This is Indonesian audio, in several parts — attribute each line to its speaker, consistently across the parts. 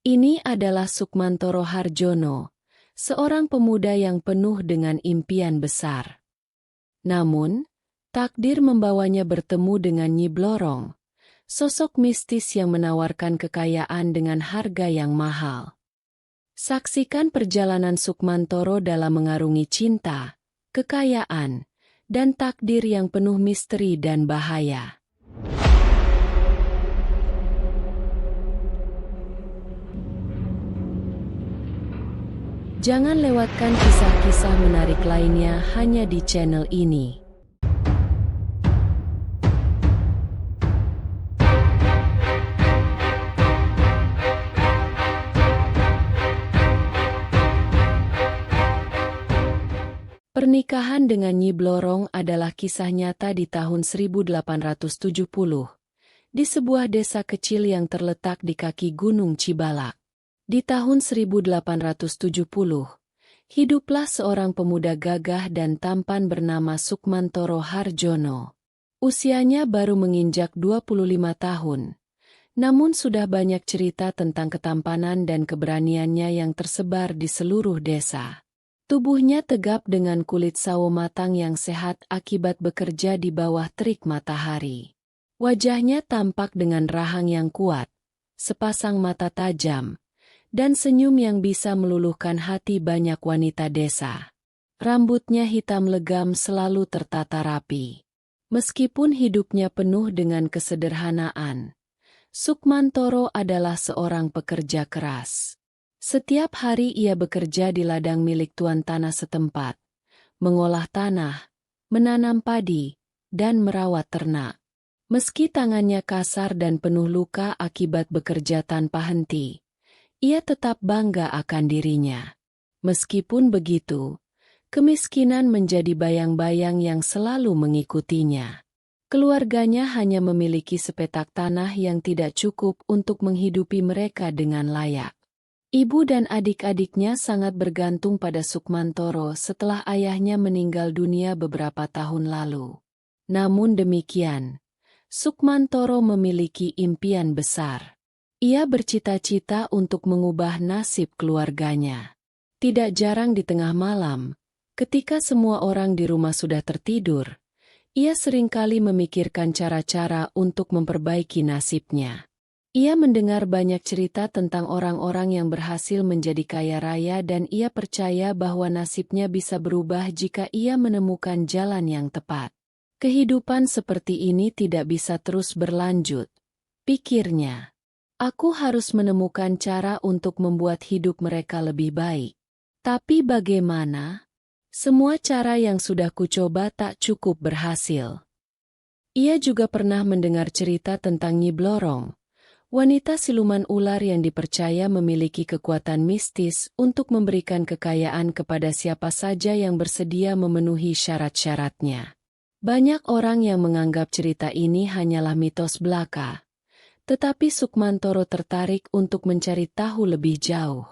Speaker 1: Ini adalah Sukmantoro Harjono, seorang pemuda yang penuh dengan impian besar. Namun, takdir membawanya bertemu dengan Nyi Blorong, sosok mistis yang menawarkan kekayaan dengan harga yang mahal. Saksikan perjalanan Sukmantoro dalam mengarungi cinta, kekayaan, dan takdir yang penuh misteri dan bahaya. Jangan lewatkan kisah-kisah menarik lainnya hanya di channel ini. Pernikahan dengan Nyi Blorong adalah kisah nyata di tahun 1870, di sebuah desa kecil yang terletak di kaki Gunung Cibalak. Di tahun 1870, hiduplah seorang pemuda gagah dan tampan bernama Sukmantoro Harjono. Usianya baru menginjak 25 tahun, namun sudah banyak cerita tentang ketampanan dan keberaniannya yang tersebar di seluruh desa. Tubuhnya tegap dengan kulit sawo matang yang sehat akibat bekerja di bawah terik matahari. Wajahnya tampak dengan rahang yang kuat, sepasang mata tajam, dan senyum yang bisa meluluhkan hati banyak wanita desa. Rambutnya hitam legam selalu tertata rapi. Meskipun hidupnya penuh dengan kesederhanaan, Sukmantoro adalah seorang pekerja keras. Setiap hari ia bekerja di ladang milik tuan tanah setempat, mengolah tanah, menanam padi, dan merawat ternak. Meski tangannya kasar dan penuh luka akibat bekerja tanpa henti, ia tetap bangga akan dirinya. Meskipun begitu, kemiskinan menjadi bayang-bayang yang selalu mengikutinya. Keluarganya hanya memiliki sepetak tanah yang tidak cukup untuk menghidupi mereka dengan layak. Ibu dan adik-adiknya sangat bergantung pada Sukmantoro setelah ayahnya meninggal dunia beberapa tahun lalu. Namun demikian, Sukmantoro memiliki impian besar. Ia bercita-cita untuk mengubah nasib keluarganya. Tidak jarang di tengah malam, ketika semua orang di rumah sudah tertidur, ia seringkali memikirkan cara-cara untuk memperbaiki nasibnya. Ia mendengar banyak cerita tentang orang-orang yang berhasil menjadi kaya raya dan ia percaya bahwa nasibnya bisa berubah jika ia menemukan jalan yang tepat. Kehidupan seperti ini tidak bisa terus berlanjut, pikirnya. Aku harus menemukan cara untuk membuat hidup mereka lebih baik. Tapi bagaimana? Semua cara yang sudah kucoba tak cukup berhasil. Ia juga pernah mendengar cerita tentang Nyi Blorong, wanita siluman ular yang dipercaya memiliki kekuatan mistis untuk memberikan kekayaan kepada siapa saja yang bersedia memenuhi syarat-syaratnya. Banyak orang yang menganggap cerita ini hanyalah mitos belaka, tetapi Sukmantoro tertarik untuk mencari tahu lebih jauh.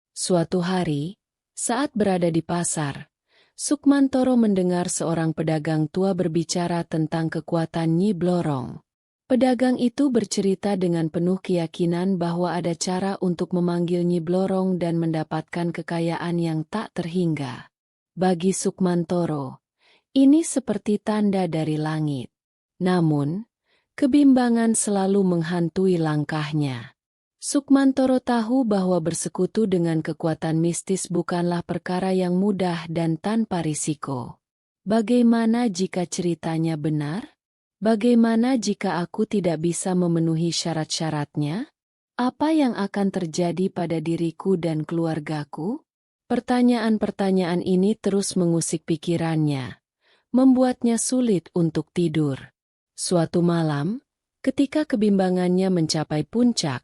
Speaker 1: Suatu hari, saat berada di pasar, Sukmantoro mendengar seorang pedagang tua berbicara tentang kekuatan Nyi Blorong. Pedagang itu bercerita dengan penuh keyakinan bahwa ada cara untuk memanggil Nyi Blorong dan mendapatkan kekayaan yang tak terhingga. Bagi Sukmantoro, ini seperti tanda dari langit. Namun, kebimbangan selalu menghantui langkahnya. Sukmantoro tahu bahwa bersekutu dengan kekuatan mistis bukanlah perkara yang mudah dan tanpa risiko. Bagaimana jika ceritanya benar? Bagaimana jika aku tidak bisa memenuhi syarat-syaratnya? Apa yang akan terjadi pada diriku dan keluargaku? Pertanyaan-pertanyaan ini terus mengusik pikirannya, membuatnya sulit untuk tidur. Suatu malam, ketika kebimbangannya mencapai puncak,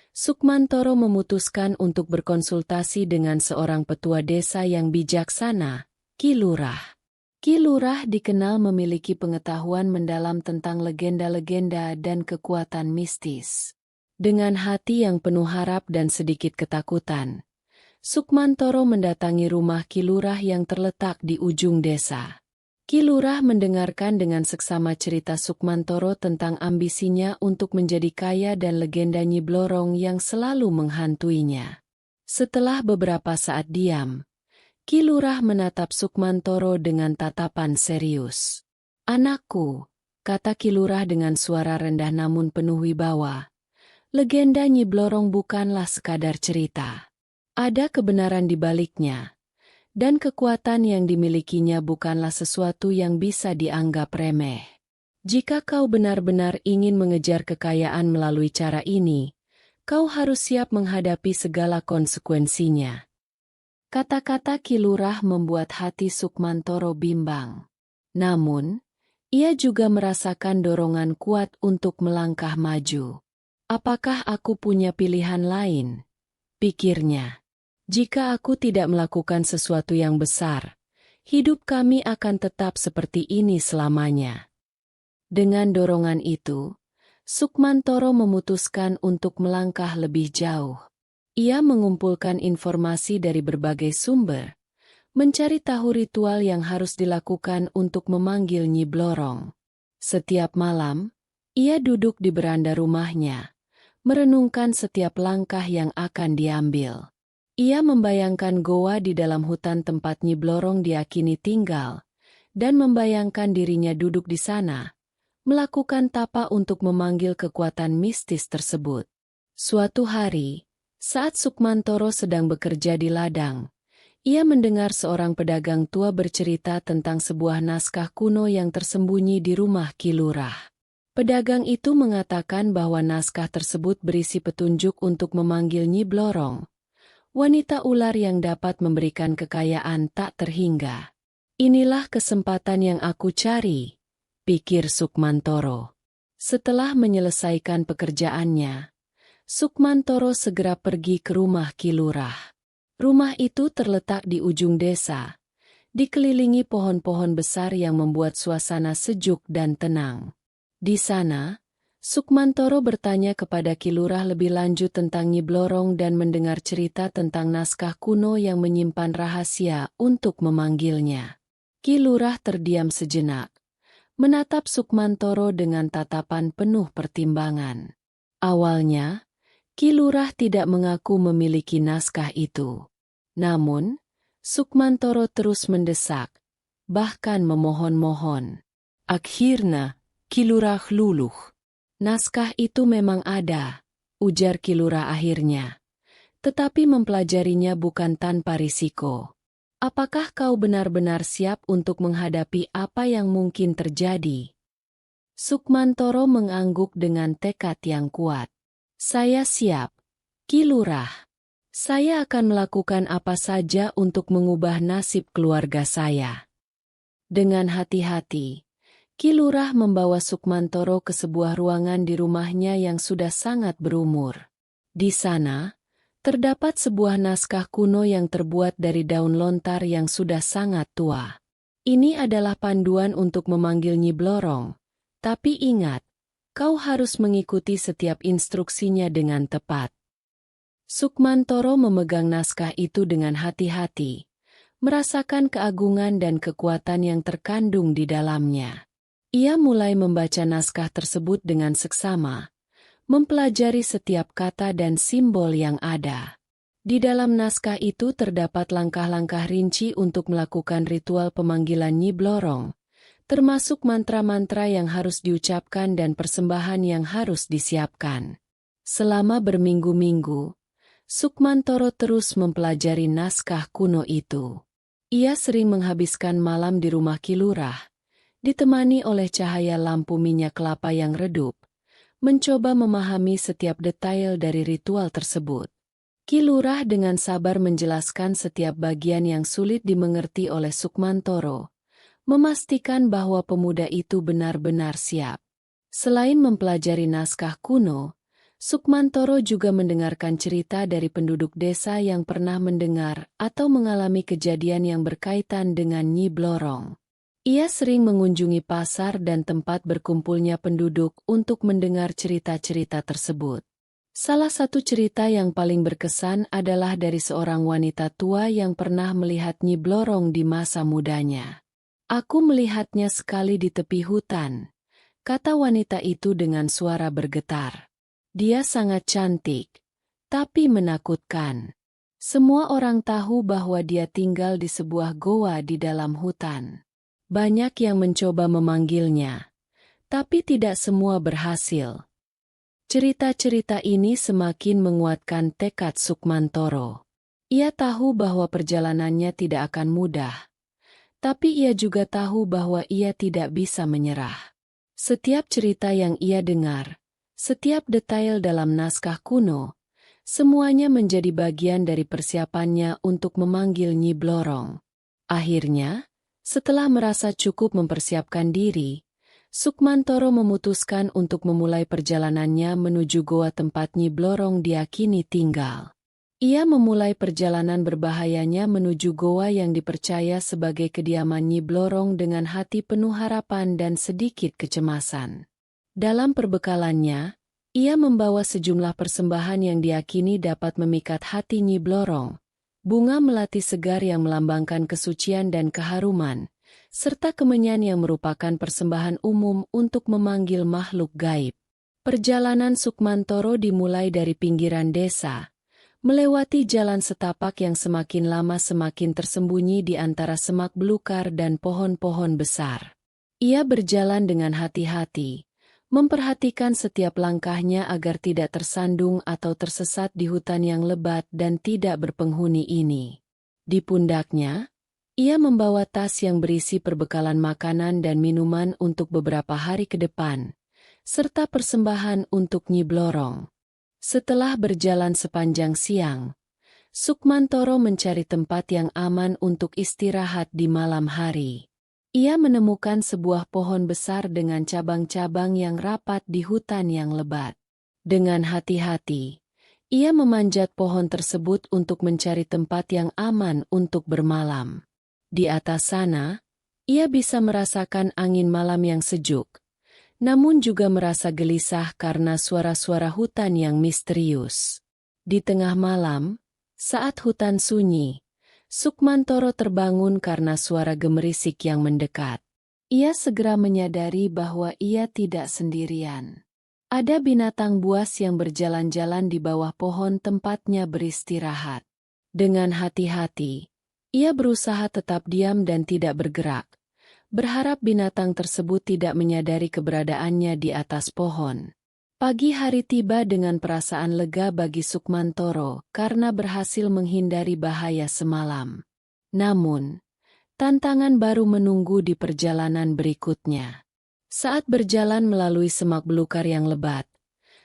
Speaker 1: Sukmantoro memutuskan untuk berkonsultasi dengan seorang petua desa yang bijaksana, Ki Lurah. Ki Lurah dikenal memiliki pengetahuan mendalam tentang legenda-legenda dan kekuatan mistis. Dengan hati yang penuh harap dan sedikit ketakutan, Sukmantoro mendatangi rumah Ki Lurah yang terletak di ujung desa. Ki Lurah mendengarkan dengan seksama cerita Sukmantoro tentang ambisinya untuk menjadi kaya dan legenda Nyi Blorong yang selalu menghantuinya. Setelah beberapa saat diam, Ki Lurah menatap Sukmantoro dengan tatapan serius. "Anakku," kata Ki Lurah dengan suara rendah namun penuh wibawa, "legenda Nyi Blorong bukanlah sekadar cerita. Ada kebenaran di baliknya. Dan kekuatan yang dimilikinya bukanlah sesuatu yang bisa dianggap remeh. Jika kau benar-benar ingin mengejar kekayaan melalui cara ini, kau harus siap menghadapi segala konsekuensinya." Kata-kata Ki Lurah membuat hati Sukmantoro bimbang. Namun, ia juga merasakan dorongan kuat untuk melangkah maju. "Apakah aku punya pilihan lain?" pikirnya. "Jika aku tidak melakukan sesuatu yang besar, hidup kami akan tetap seperti ini selamanya." Dengan dorongan itu, Sukmantoro memutuskan untuk melangkah lebih jauh. Ia mengumpulkan informasi dari berbagai sumber, mencari tahu ritual yang harus dilakukan untuk memanggil Nyi Blorong. Setiap malam, ia duduk di beranda rumahnya, merenungkan setiap langkah yang akan diambil. Ia membayangkan goa di dalam hutan tempat Nyi Blorong diyakini tinggal, dan membayangkan dirinya duduk di sana, melakukan tapa untuk memanggil kekuatan mistis tersebut. Suatu hari, saat Sukmantoro sedang bekerja di ladang, ia mendengar seorang pedagang tua bercerita tentang sebuah naskah kuno yang tersembunyi di rumah Ki Lurah. Pedagang itu mengatakan bahwa naskah tersebut berisi petunjuk untuk memanggil Nyi Blorong, wanita ular yang dapat memberikan kekayaan tak terhingga. "Inilah kesempatan yang aku cari," pikir Sukmantoro. Setelah menyelesaikan pekerjaannya, Sukmantoro segera pergi ke rumah Ki Lurah. Rumah itu terletak di ujung desa, dikelilingi pohon-pohon besar yang membuat suasana sejuk dan tenang. Di sana, Sukmantoro bertanya kepada Ki Lurah lebih lanjut tentang Nyi Blorong dan mendengar cerita tentang naskah kuno yang menyimpan rahasia untuk memanggilnya. Ki Lurah terdiam sejenak, menatap Sukmantoro dengan tatapan penuh pertimbangan. Awalnya, Ki Lurah tidak mengaku memiliki naskah itu. Namun, Sukmantoro terus mendesak, bahkan memohon-mohon. Akhirnya, Ki Lurah luluh. "Naskah itu memang ada," ujar Ki Lurah akhirnya. "Tetapi mempelajarinya bukan tanpa risiko. Apakah kau benar-benar siap untuk menghadapi apa yang mungkin terjadi?" Sukmantoro mengangguk dengan tekad yang kuat. "Saya siap, Ki Lurah. Saya akan melakukan apa saja untuk mengubah nasib keluarga saya." Dengan hati-hati, Ki Lurah membawa Sukmantoro ke sebuah ruangan di rumahnya yang sudah sangat berumur. Di sana, terdapat sebuah naskah kuno yang terbuat dari daun lontar yang sudah sangat tua. "Ini adalah panduan untuk memanggil Nyi Blorong, tapi ingat, kau harus mengikuti setiap instruksinya dengan tepat." Sukmantoro memegang naskah itu dengan hati-hati, merasakan keagungan dan kekuatan yang terkandung di dalamnya. Ia mulai membaca naskah tersebut dengan seksama, mempelajari setiap kata dan simbol yang ada. Di dalam naskah itu terdapat langkah-langkah rinci untuk melakukan ritual pemanggilan Nyi Blorong, termasuk mantra-mantra yang harus diucapkan dan persembahan yang harus disiapkan. Selama berminggu-minggu, Sukmantoro terus mempelajari naskah kuno itu. Ia sering menghabiskan malam di rumah Ki Lurah, ditemani oleh cahaya lampu minyak kelapa yang redup, mencoba memahami setiap detail dari ritual tersebut. Ki Lurah dengan sabar menjelaskan setiap bagian yang sulit dimengerti oleh Sukmantoro, memastikan bahwa pemuda itu benar-benar siap. Selain mempelajari naskah kuno, Sukmantoro juga mendengarkan cerita dari penduduk desa yang pernah mendengar atau mengalami kejadian yang berkaitan dengan Nyi Blorong. Ia sering mengunjungi pasar dan tempat berkumpulnya penduduk untuk mendengar cerita-cerita tersebut. Salah satu cerita yang paling berkesan adalah dari seorang wanita tua yang pernah melihat Nyi Blorong di masa mudanya. Aku melihatnya sekali di tepi hutan, kata wanita itu dengan suara bergetar. Dia sangat cantik, tapi menakutkan. Semua orang tahu bahwa dia tinggal di sebuah goa di dalam hutan. Banyak yang mencoba memanggilnya, tapi tidak semua berhasil. Cerita-cerita ini semakin menguatkan tekad Sukmantoro. Ia tahu bahwa perjalanannya tidak akan mudah, tapi ia juga tahu bahwa ia tidak bisa menyerah. Setiap cerita yang ia dengar, setiap detail dalam naskah kuno, semuanya menjadi bagian dari persiapannya untuk memanggil Nyi Blorong. Akhirnya, setelah merasa cukup mempersiapkan diri, Sukmantoro memutuskan untuk memulai perjalanannya menuju goa tempat Nyi Blorong diakini tinggal. Ia memulai perjalanan berbahayanya menuju goa yang dipercaya sebagai kediaman Nyi Blorong dengan hati penuh harapan dan sedikit kecemasan. Dalam perbekalannya, ia membawa sejumlah persembahan yang diyakini dapat memikat hati Nyi Blorong, bunga melati segar yang melambangkan kesucian dan keharuman, serta kemenyan yang merupakan persembahan umum untuk memanggil makhluk gaib. Perjalanan Sukmantoro dimulai dari pinggiran desa, melewati jalan setapak yang semakin lama semakin tersembunyi di antara semak belukar dan pohon-pohon besar. Ia berjalan dengan hati-hati, memperhatikan setiap langkahnya agar tidak tersandung atau tersesat di hutan yang lebat dan tidak berpenghuni ini. Di pundaknya, ia membawa tas yang berisi perbekalan makanan dan minuman untuk beberapa hari ke depan, serta persembahan untuk Nyi Blorong. Setelah berjalan sepanjang siang, Sukmantoro mencari tempat yang aman untuk istirahat di malam hari. Ia menemukan sebuah pohon besar dengan cabang-cabang yang rapat di hutan yang lebat. Dengan hati-hati, ia memanjat pohon tersebut untuk mencari tempat yang aman untuk bermalam. Di atas sana, ia bisa merasakan angin malam yang sejuk, namun juga merasa gelisah karena suara-suara hutan yang misterius. Di tengah malam, saat hutan sunyi, Sukmantoro terbangun karena suara gemerisik yang mendekat. Ia segera menyadari bahwa ia tidak sendirian. Ada binatang buas yang berjalan-jalan di bawah pohon tempatnya beristirahat. Dengan hati-hati, ia berusaha tetap diam dan tidak bergerak, berharap binatang tersebut tidak menyadari keberadaannya di atas pohon. Pagi hari tiba dengan perasaan lega bagi Sukmantoro karena berhasil menghindari bahaya semalam. Namun, tantangan baru menunggu di perjalanan berikutnya. Saat berjalan melalui semak belukar yang lebat,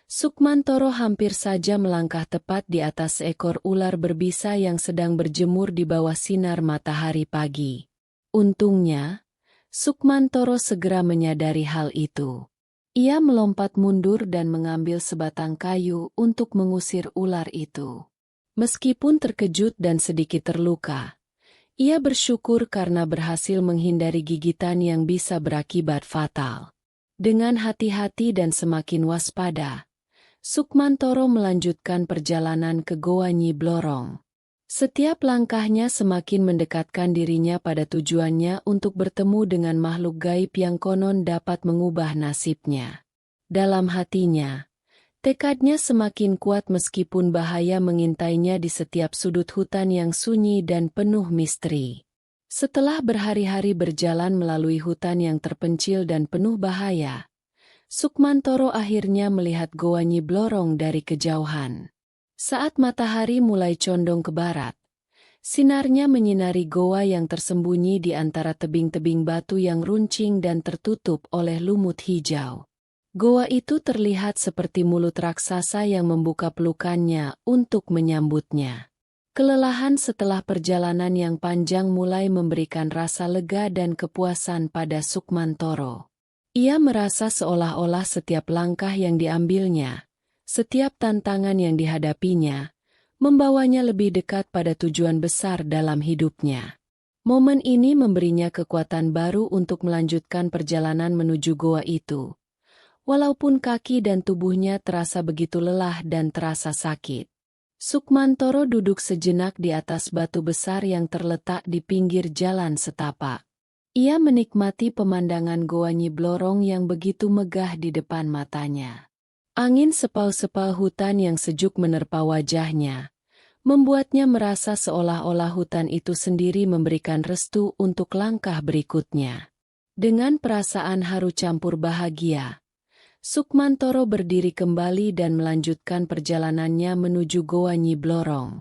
Speaker 1: Sukmantoro hampir saja melangkah tepat di atas seekor ular berbisa yang sedang berjemur di bawah sinar matahari pagi. Untungnya, Sukmantoro segera menyadari hal itu. Ia melompat mundur dan mengambil sebatang kayu untuk mengusir ular itu. Meskipun terkejut dan sedikit terluka, ia bersyukur karena berhasil menghindari gigitan yang bisa berakibat fatal. Dengan hati-hati dan semakin waspada, Sukmantoro melanjutkan perjalanan ke Goa Nyi Blorong. Setiap langkahnya semakin mendekatkan dirinya pada tujuannya untuk bertemu dengan makhluk gaib yang konon dapat mengubah nasibnya. Dalam hatinya, tekadnya semakin kuat meskipun bahaya mengintainya di setiap sudut hutan yang sunyi dan penuh misteri. Setelah berhari-hari berjalan melalui hutan yang terpencil dan penuh bahaya, Sukmantoro akhirnya melihat Goa Nyi Blorong dari kejauhan. Saat matahari mulai condong ke barat, sinarnya menyinari goa yang tersembunyi di antara tebing-tebing batu yang runcing dan tertutup oleh lumut hijau. Goa itu terlihat seperti mulut raksasa yang membuka pelukannya untuk menyambutnya. Kelelahan setelah perjalanan yang panjang mulai memberikan rasa lega dan kepuasan pada Sukmantoro. Ia merasa seolah-olah setiap langkah yang diambilnya, setiap tantangan yang dihadapinya, membawanya lebih dekat pada tujuan besar dalam hidupnya. Momen ini memberinya kekuatan baru untuk melanjutkan perjalanan menuju goa itu. Walaupun kaki dan tubuhnya terasa begitu lelah dan terasa sakit. Sukmantoro duduk sejenak di atas batu besar yang terletak di pinggir jalan setapak. Ia menikmati pemandangan goa Nyi Blorong yang begitu megah di depan matanya. Angin sepau-sepau hutan yang sejuk menerpa wajahnya, membuatnya merasa seolah-olah hutan itu sendiri memberikan restu untuk langkah berikutnya. Dengan perasaan haru campur bahagia, Sukmantoro berdiri kembali dan melanjutkan perjalanannya menuju Goa Nyi Blorong.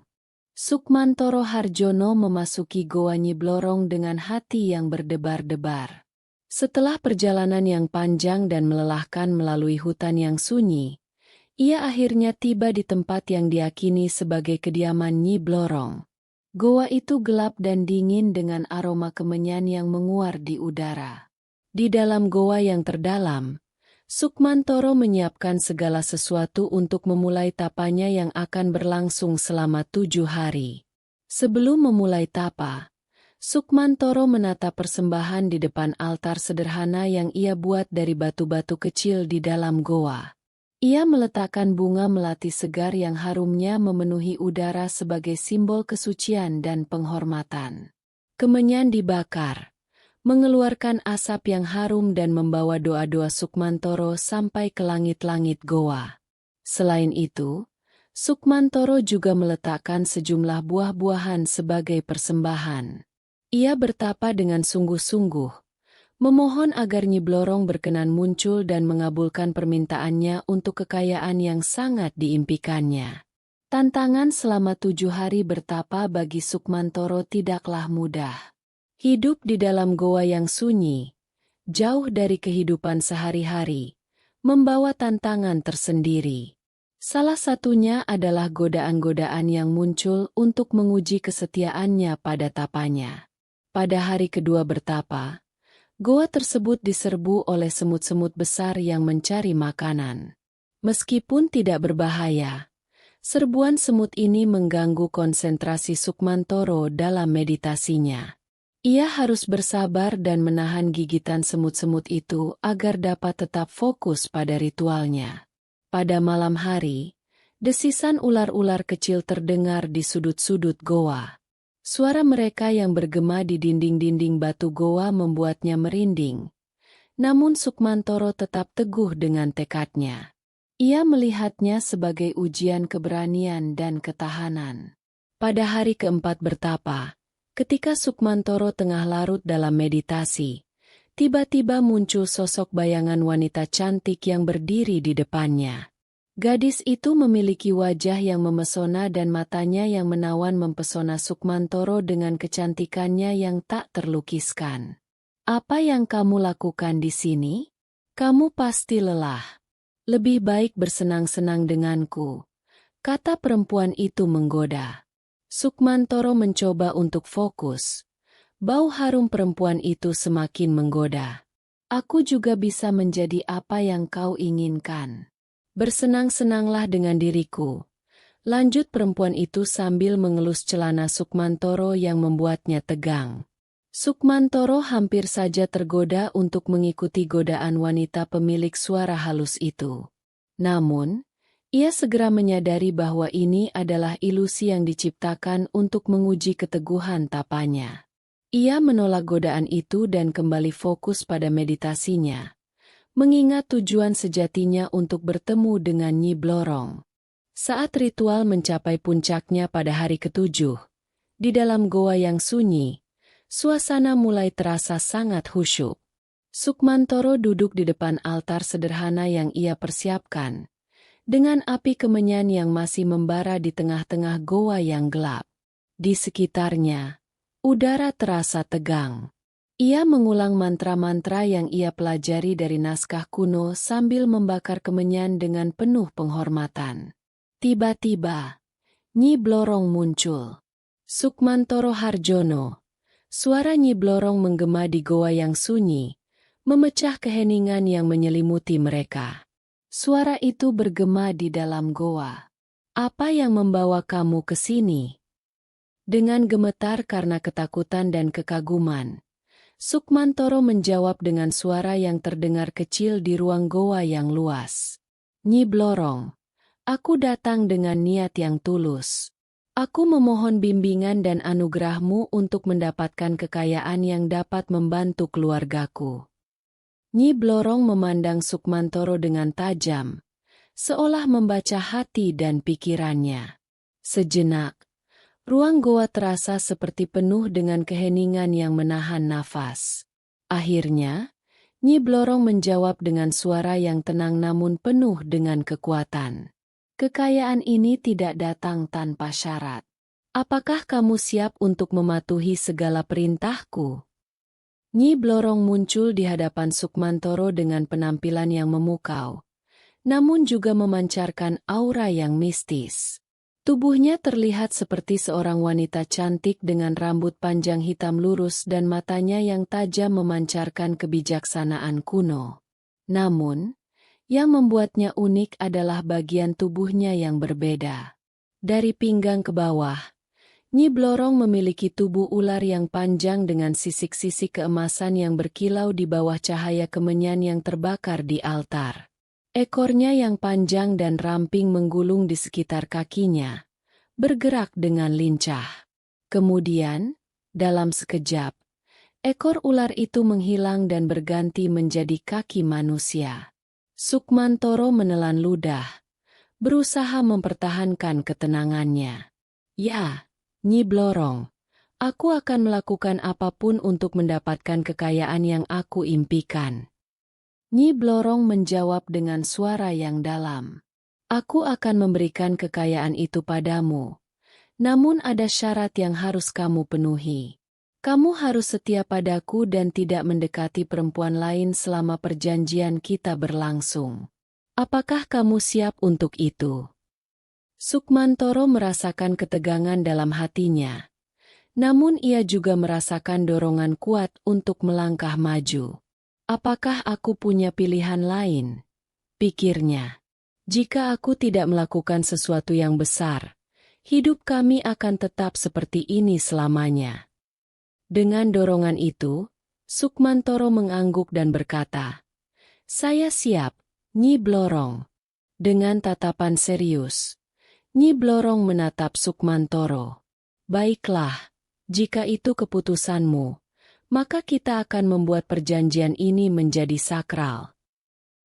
Speaker 1: Sukmantoro Harjono memasuki Goa Nyi Blorong dengan hati yang berdebar-debar. Setelah perjalanan yang panjang dan melelahkan melalui hutan yang sunyi, ia akhirnya tiba di tempat yang diyakini sebagai kediaman Nyi Blorong. Goa itu gelap dan dingin dengan aroma kemenyan yang menguar di udara. Di dalam goa yang terdalam, Sukmantoro menyiapkan segala sesuatu untuk memulai tapanya yang akan berlangsung selama 7 hari. Sebelum memulai tapa, Sukmantoro menata persembahan di depan altar sederhana yang ia buat dari batu-batu kecil di dalam goa. Ia meletakkan bunga melati segar yang harumnya memenuhi udara sebagai simbol kesucian dan penghormatan. Kemenyan dibakar, mengeluarkan asap yang harum dan membawa doa-doa Sukmantoro sampai ke langit-langit goa. Selain itu, Sukmantoro juga meletakkan sejumlah buah-buahan sebagai persembahan. Ia bertapa dengan sungguh-sungguh, memohon agar Nyi Blorong berkenan muncul dan mengabulkan permintaannya untuk kekayaan yang sangat diimpikannya. Tantangan selama 7 hari bertapa bagi Sukmantoro tidaklah mudah. Hidup di dalam goa yang sunyi, jauh dari kehidupan sehari-hari, membawa tantangan tersendiri. Salah satunya adalah godaan-godaan yang muncul untuk menguji kesetiaannya pada tapanya. Pada hari kedua bertapa, goa tersebut diserbu oleh semut-semut besar yang mencari makanan. Meskipun tidak berbahaya, serbuan semut ini mengganggu konsentrasi Sukmantoro dalam meditasinya. Ia harus bersabar dan menahan gigitan semut-semut itu agar dapat tetap fokus pada ritualnya. Pada malam hari, desisan ular-ular kecil terdengar di sudut-sudut goa. Suara mereka yang bergema di dinding-dinding batu goa membuatnya merinding. Namun Sukmantoro tetap teguh dengan tekadnya. Ia melihatnya sebagai ujian keberanian dan ketahanan. Pada hari keempat bertapa, ketika Sukmantoro tengah larut dalam meditasi, tiba-tiba muncul sosok bayangan wanita cantik yang berdiri di depannya. Gadis itu memiliki wajah yang memesona dan matanya yang menawan mempesona Sukmantoro dengan kecantikannya yang tak terlukiskan. "Apa yang kamu lakukan di sini? Kamu pasti lelah. Lebih baik bersenang-senang denganku," kata perempuan itu menggoda. Sukmantoro mencoba untuk fokus. Bau harum perempuan itu semakin menggoda. "Aku juga bisa menjadi apa yang kau inginkan. Bersenang-senanglah dengan diriku," lanjut perempuan itu sambil mengelus celana Sukmantoro yang membuatnya tegang. Sukmantoro hampir saja tergoda untuk mengikuti godaan wanita pemilik suara halus itu. Namun, ia segera menyadari bahwa ini adalah ilusi yang diciptakan untuk menguji keteguhan tapanya. Ia menolak godaan itu dan kembali fokus pada meditasinya, mengingat tujuan sejatinya untuk bertemu dengan Nyi Blorong. Saat ritual mencapai puncaknya pada hari ketujuh, di dalam goa yang sunyi, suasana mulai terasa sangat khusyuk. Sukmantoro duduk di depan altar sederhana yang ia persiapkan, dengan api kemenyan yang masih membara di tengah-tengah goa yang gelap. Di sekitarnya, udara terasa tegang. Ia mengulang mantra-mantra yang ia pelajari dari naskah kuno sambil membakar kemenyan dengan penuh penghormatan. Tiba-tiba, Nyi Blorong muncul. "Sukmantoro Harjono." Suara Nyi Blorong menggema di goa yang sunyi, memecah keheningan yang menyelimuti mereka. Suara itu bergema di dalam goa. "Apa yang membawa kamu ke sini?" Dengan gemetar karena ketakutan dan kekaguman, Sukmantoro menjawab dengan suara yang terdengar kecil di ruang goa yang luas. "Nyi Blorong, aku datang dengan niat yang tulus. Aku memohon bimbingan dan anugerahmu untuk mendapatkan kekayaan yang dapat membantu keluargaku. Nyi Blorong memandang Sukmantoro dengan tajam, seolah membaca hati dan pikirannya. Sejenak, ruang goa terasa seperti penuh dengan keheningan yang menahan nafas. Akhirnya, Nyi Blorong menjawab dengan suara yang tenang namun penuh dengan kekuatan. Kekayaan ini tidak datang tanpa syarat. Apakah kamu siap untuk mematuhi segala perintahku? Nyi Blorong muncul di hadapan Sukmantoro dengan penampilan yang memukau, namun juga memancarkan aura yang mistis. Tubuhnya terlihat seperti seorang wanita cantik dengan rambut panjang hitam lurus dan matanya yang tajam memancarkan kebijaksanaan kuno. Namun, yang membuatnya unik adalah bagian tubuhnya yang berbeda. Dari pinggang ke bawah, Nyi Blorong memiliki tubuh ular yang panjang dengan sisik-sisik keemasan yang berkilau di bawah cahaya kemenyan yang terbakar di altar. Ekornya yang panjang dan ramping menggulung di sekitar kakinya, bergerak dengan lincah. Kemudian, dalam sekejap, ekor ular itu menghilang dan berganti menjadi kaki manusia. Sukmantoro menelan ludah, berusaha mempertahankan ketenangannya. Ya, Nyi Blorong, aku akan melakukan apapun untuk mendapatkan kekayaan yang aku impikan. Nyi Blorong menjawab dengan suara yang dalam. Aku akan memberikan kekayaan itu padamu. Namun ada syarat yang harus kamu penuhi. Kamu harus setia padaku dan tidak mendekati perempuan lain selama perjanjian kita berlangsung. Apakah kamu siap untuk itu? Sukmantoro merasakan ketegangan dalam hatinya. Namun ia juga merasakan dorongan kuat untuk melangkah maju. Apakah aku punya pilihan lain? Pikirnya. Jika aku tidak melakukan sesuatu yang besar, hidup kami akan tetap seperti ini selamanya. Dengan dorongan itu, Sukmantoro mengangguk dan berkata, "Saya siap, Nyi Blorong." Dengan tatapan serius, Nyi Blorong menatap Sukmantoro. "Baiklah, jika itu keputusanmu, maka kita akan membuat perjanjian ini menjadi sakral."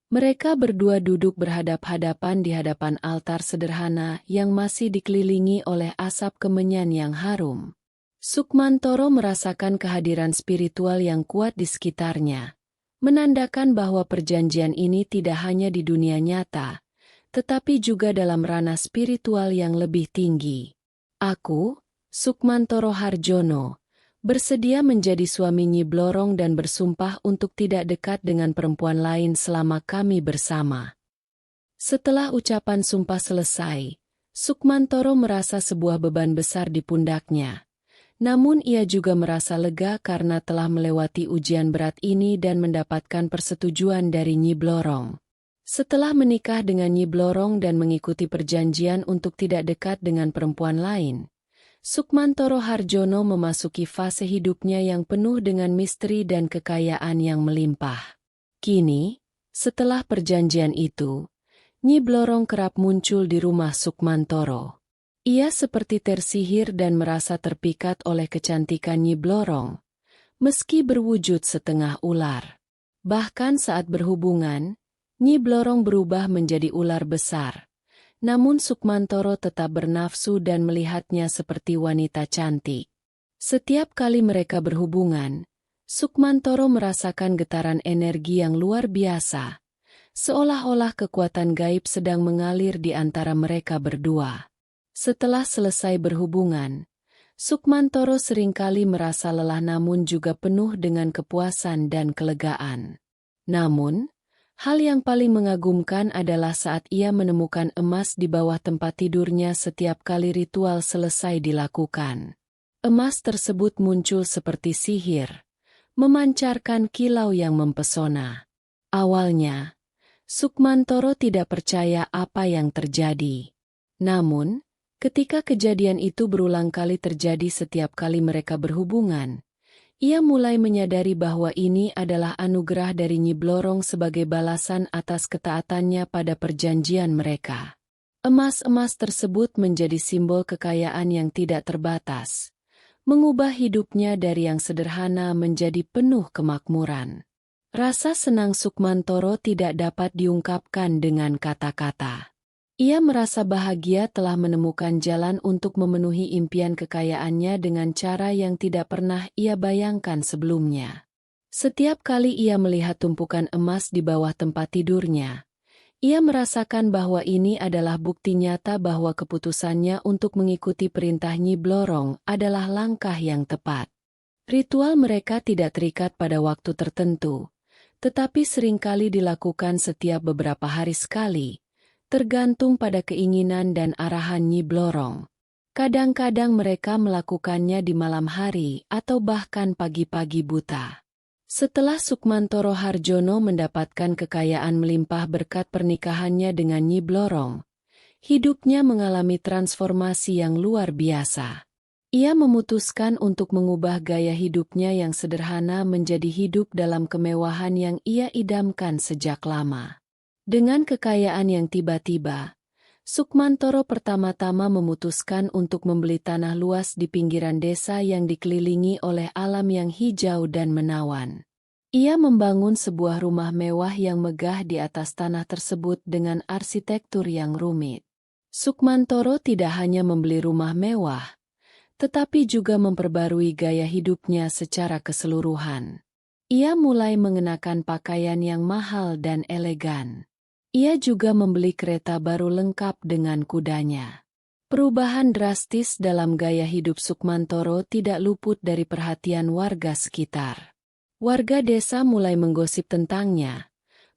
Speaker 1: Mereka berdua duduk berhadap-hadapan di hadapan altar sederhana yang masih dikelilingi oleh asap kemenyan yang harum. Sukmantoro merasakan kehadiran spiritual yang kuat di sekitarnya, menandakan bahwa perjanjian ini tidak hanya di dunia nyata, tetapi juga dalam ranah spiritual yang lebih tinggi. Aku, Sukmantoro Harjono, bersedia menjadi suami Nyi Blorong dan bersumpah untuk tidak dekat dengan perempuan lain selama kami bersama. Setelah ucapan sumpah selesai, Sukmantoro merasa sebuah beban besar di pundaknya. Namun ia juga merasa lega karena telah melewati ujian berat ini dan mendapatkan persetujuan dari Nyi Blorong. Setelah menikah dengan Nyi Blorong dan mengikuti perjanjian untuk tidak dekat dengan perempuan lain, Sukmantoro Harjono memasuki fase hidupnya yang penuh dengan misteri dan kekayaan yang melimpah. Kini, setelah perjanjian itu, Nyi Blorong kerap muncul di rumah Sukmantoro. Ia seperti tersihir dan merasa terpikat oleh kecantikan Nyi Blorong, meski berwujud setengah ular. Bahkan saat berhubungan, Nyi Blorong berubah menjadi ular besar. Namun Sukmantoro tetap bernafsu dan melihatnya seperti wanita cantik. Setiap kali mereka berhubungan, Sukmantoro merasakan getaran energi yang luar biasa, seolah-olah kekuatan gaib sedang mengalir di antara mereka berdua. Setelah selesai berhubungan, Sukmantoro seringkali merasa lelah namun juga penuh dengan kepuasan dan kelegaan. Namun, hal yang paling mengagumkan adalah saat ia menemukan emas di bawah tempat tidurnya setiap kali ritual selesai dilakukan. Emas tersebut muncul seperti sihir, memancarkan kilau yang mempesona. Awalnya, Sukmantoro tidak percaya apa yang terjadi. Namun, ketika kejadian itu berulang kali terjadi setiap kali mereka berhubungan, ia mulai menyadari bahwa ini adalah anugerah dari Nyi Blorong sebagai balasan atas ketaatannya pada perjanjian mereka. Emas-emas tersebut menjadi simbol kekayaan yang tidak terbatas, mengubah hidupnya dari yang sederhana menjadi penuh kemakmuran. Rasa senang Sukmantoro tidak dapat diungkapkan dengan kata-kata. Ia merasa bahagia telah menemukan jalan untuk memenuhi impian kekayaannya dengan cara yang tidak pernah ia bayangkan sebelumnya. Setiap kali ia melihat tumpukan emas di bawah tempat tidurnya, ia merasakan bahwa ini adalah bukti nyata bahwa keputusannya untuk mengikuti perintah Nyi Blorong adalah langkah yang tepat. Ritual mereka tidak terikat pada waktu tertentu, tetapi seringkali dilakukan setiap beberapa hari sekali, tergantung pada keinginan dan arahan Nyi Blorong. Kadang-kadang mereka melakukannya di malam hari atau bahkan pagi-pagi buta. Setelah Sukmantoro Harjono mendapatkan kekayaan melimpah berkat pernikahannya dengan Nyi Blorong, hidupnya mengalami transformasi yang luar biasa. Ia memutuskan untuk mengubah gaya hidupnya yang sederhana menjadi hidup dalam kemewahan yang ia idamkan sejak lama. Dengan kekayaan yang tiba-tiba, Sukmantoro pertama-tama memutuskan untuk membeli tanah luas di pinggiran desa yang dikelilingi oleh alam yang hijau dan menawan. Ia membangun sebuah rumah mewah yang megah di atas tanah tersebut dengan arsitektur yang rumit. Sukmantoro tidak hanya membeli rumah mewah, tetapi juga memperbarui gaya hidupnya secara keseluruhan. Ia mulai mengenakan pakaian yang mahal dan elegan. Ia juga membeli kereta baru lengkap dengan kudanya. Perubahan drastis dalam gaya hidup Sukmantoro tidak luput dari perhatian warga sekitar. Warga desa mulai menggosip tentangnya,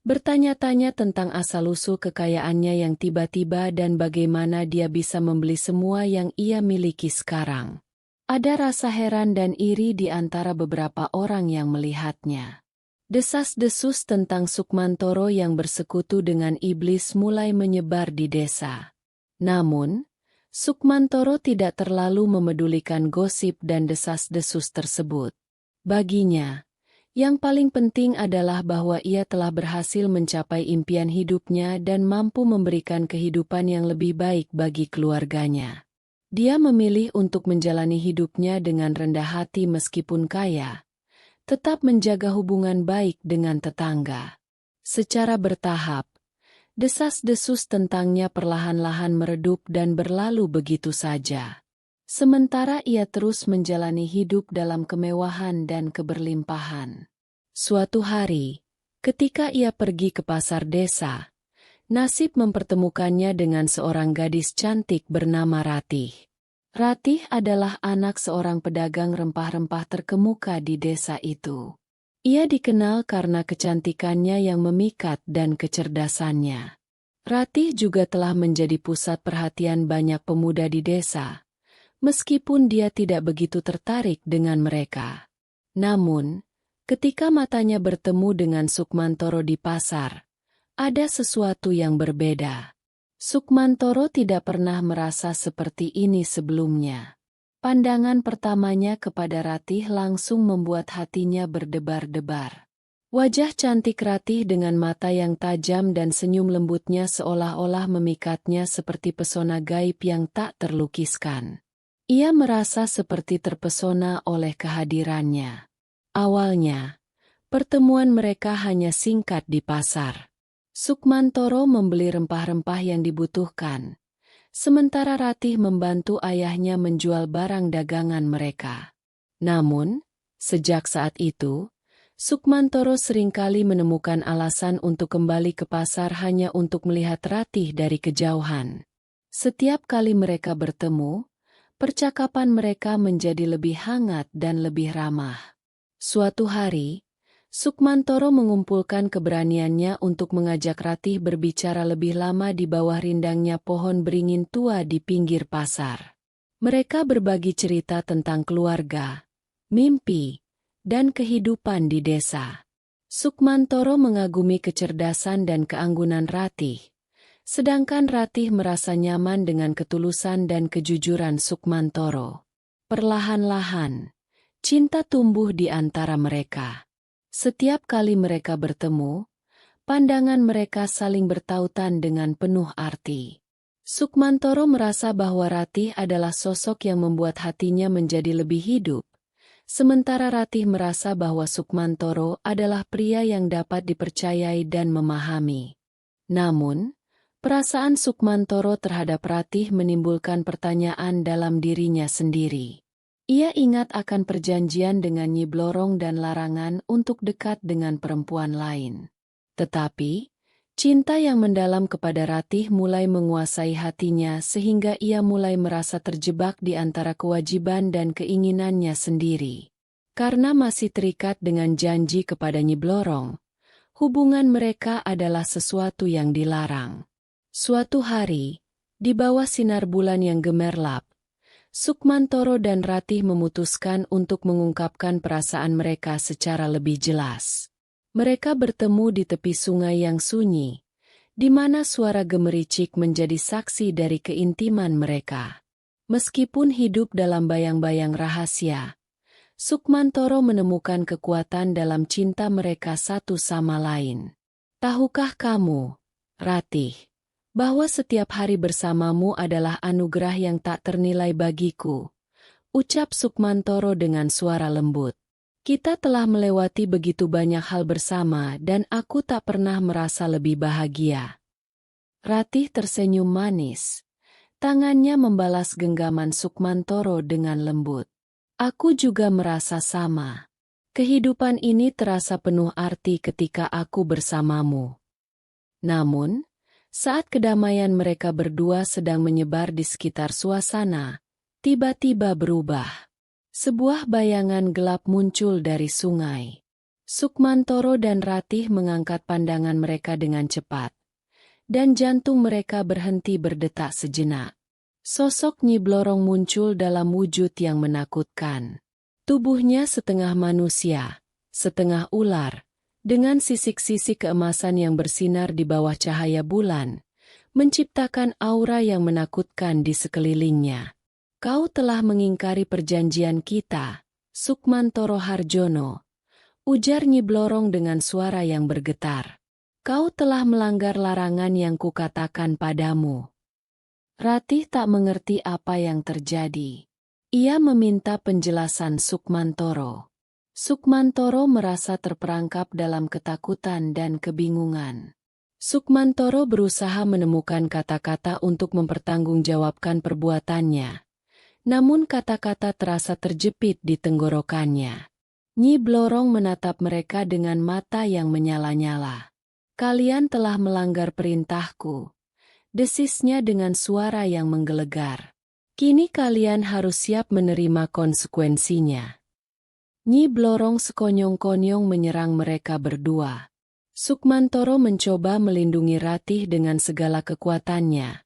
Speaker 1: bertanya-tanya tentang asal-usul kekayaannya yang tiba-tiba dan bagaimana dia bisa membeli semua yang ia miliki sekarang. Ada rasa heran dan iri di antara beberapa orang yang melihatnya. Desas-desus tentang Sukmantoro yang bersekutu dengan iblis mulai menyebar di desa. Namun, Sukmantoro tidak terlalu memedulikan gosip dan desas-desus tersebut. Baginya, yang paling penting adalah bahwa ia telah berhasil mencapai impian hidupnya dan mampu memberikan kehidupan yang lebih baik bagi keluarganya. Dia memilih untuk menjalani hidupnya dengan rendah hati meskipun kaya, tetap menjaga hubungan baik dengan tetangga. Secara bertahap, desas-desus tentangnya perlahan-lahan meredup dan berlalu begitu saja. Sementara ia terus menjalani hidup dalam kemewahan dan keberlimpahan. Suatu hari, ketika ia pergi ke pasar desa, nasib mempertemukannya dengan seorang gadis cantik bernama Ratih. Ratih adalah anak seorang pedagang rempah-rempah terkemuka di desa itu. Ia dikenal karena kecantikannya yang memikat dan kecerdasannya. Ratih juga telah menjadi pusat perhatian banyak pemuda di desa, meskipun dia tidak begitu tertarik dengan mereka. Namun, ketika matanya bertemu dengan Sukmantoro di pasar, ada sesuatu yang berbeda. Sukmantoro tidak pernah merasa seperti ini sebelumnya. Pandangan pertamanya kepada Ratih langsung membuat hatinya berdebar-debar. Wajah cantik Ratih dengan mata yang tajam dan senyum lembutnya seolah-olah memikatnya seperti pesona gaib yang tak terlukiskan. Ia merasa seperti terpesona oleh kehadirannya. Awalnya, pertemuan mereka hanya singkat di pasar. Sukmantoro membeli rempah-rempah yang dibutuhkan, sementara Ratih membantu ayahnya menjual barang dagangan mereka. Namun, sejak saat itu, Sukmantoro seringkali menemukan alasan untuk kembali ke pasar hanya untuk melihat Ratih dari kejauhan. Setiap kali mereka bertemu, percakapan mereka menjadi lebih hangat dan lebih ramah. Suatu hari, Sukmantoro mengumpulkan keberaniannya untuk mengajak Ratih berbicara lebih lama di bawah rindangnya pohon beringin tua di pinggir pasar. Mereka berbagi cerita tentang keluarga, mimpi, dan kehidupan di desa. Sukmantoro mengagumi kecerdasan dan keanggunan Ratih, sedangkan Ratih merasa nyaman dengan ketulusan dan kejujuran Sukmantoro. Perlahan-lahan, cinta tumbuh di antara mereka. Setiap kali mereka bertemu, pandangan mereka saling bertautan dengan penuh arti. Sukmantoro merasa bahwa Ratih adalah sosok yang membuat hatinya menjadi lebih hidup, sementara Ratih merasa bahwa Sukmantoro adalah pria yang dapat dipercayai dan memahami. Namun, perasaan Sukmantoro terhadap Ratih menimbulkan pertanyaan dalam dirinya sendiri. Ia ingat akan perjanjian dengan Nyi Blorong dan larangan untuk dekat dengan perempuan lain. Tetapi, cinta yang mendalam kepada Ratih mulai menguasai hatinya sehingga ia mulai merasa terjebak di antara kewajiban dan keinginannya sendiri. Karena masih terikat dengan janji kepada Nyi Blorong, hubungan mereka adalah sesuatu yang dilarang. Suatu hari, di bawah sinar bulan yang gemerlap, Sukmantoro dan Ratih memutuskan untuk mengungkapkan perasaan mereka secara lebih jelas. Mereka bertemu di tepi sungai yang sunyi, di mana suara gemericik menjadi saksi dari keintiman mereka. Meskipun hidup dalam bayang-bayang rahasia, Sukmantoro menemukan kekuatan dalam cinta mereka satu sama lain. Tahukah kamu, Ratih, bahwa setiap hari bersamamu adalah anugerah yang tak ternilai bagiku? Ucap Sukmantoro dengan suara lembut. Kita telah melewati begitu banyak hal bersama dan aku tak pernah merasa lebih bahagia. Ratih tersenyum manis. Tangannya membalas genggaman Sukmantoro dengan lembut. Aku juga merasa sama. Kehidupan ini terasa penuh arti ketika aku bersamamu. Namun, saat kedamaian mereka berdua sedang menyebar di sekitar suasana, tiba-tiba berubah. Sebuah bayangan gelap muncul dari sungai. Sukmantoro dan Ratih mengangkat pandangan mereka dengan cepat, dan jantung mereka berhenti berdetak sejenak. Sosok Nyi Blorong muncul dalam wujud yang menakutkan. Tubuhnya setengah manusia, setengah ular, dengan sisik-sisik keemasan yang bersinar di bawah cahaya bulan, menciptakan aura yang menakutkan di sekelilingnya. Kau telah mengingkari perjanjian kita, Sukmantoro Harjono, ujar Nyi Blorong dengan suara yang bergetar. Kau telah melanggar larangan yang kukatakan padamu. Ratih tak mengerti apa yang terjadi. Ia meminta penjelasan Sukmantoro. Sukmantoro merasa terperangkap dalam ketakutan dan kebingungan. Sukmantoro berusaha menemukan kata-kata untuk mempertanggungjawabkan perbuatannya. Namun kata-kata terasa terjepit di tenggorokannya. Nyi Blorong menatap mereka dengan mata yang menyala-nyala. Kalian telah melanggar perintahku, desisnya dengan suara yang menggelegar. Kini kalian harus siap menerima konsekuensinya. Nyi Blorong sekonyong-konyong menyerang mereka berdua. Sukmantoro mencoba melindungi Ratih dengan segala kekuatannya.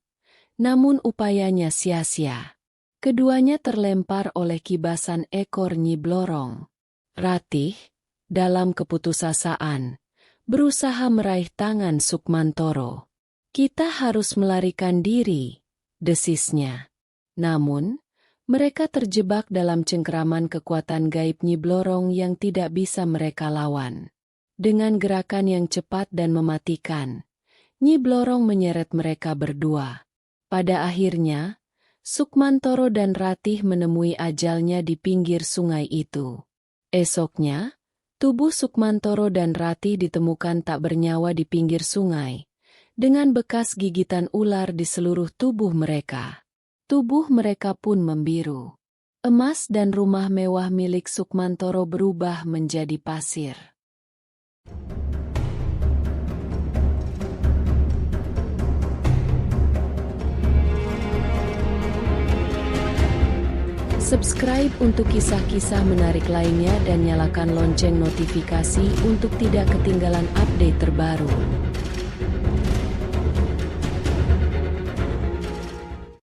Speaker 1: Namun upayanya sia-sia. Keduanya terlempar oleh kibasan ekor Nyi Blorong. Ratih, dalam keputusasaan, berusaha meraih tangan Sukmantoro. Kita harus melarikan diri, desisnya. Namun, mereka terjebak dalam cengkeraman kekuatan gaib Nyi Blorong yang tidak bisa mereka lawan. Dengan gerakan yang cepat dan mematikan, Nyi Blorong menyeret mereka berdua. Pada akhirnya, Sukmantoro dan Ratih menemui ajalnya di pinggir sungai itu. Esoknya, tubuh Sukmantoro dan Ratih ditemukan tak bernyawa di pinggir sungai, dengan bekas gigitan ular di seluruh tubuh mereka. Tubuh mereka pun membiru. Emas dan rumah mewah milik Sukmantoro berubah menjadi pasir. Subscribe untuk kisah-kisah menarik lainnya dan nyalakan lonceng notifikasi untuk tidak ketinggalan update terbaru.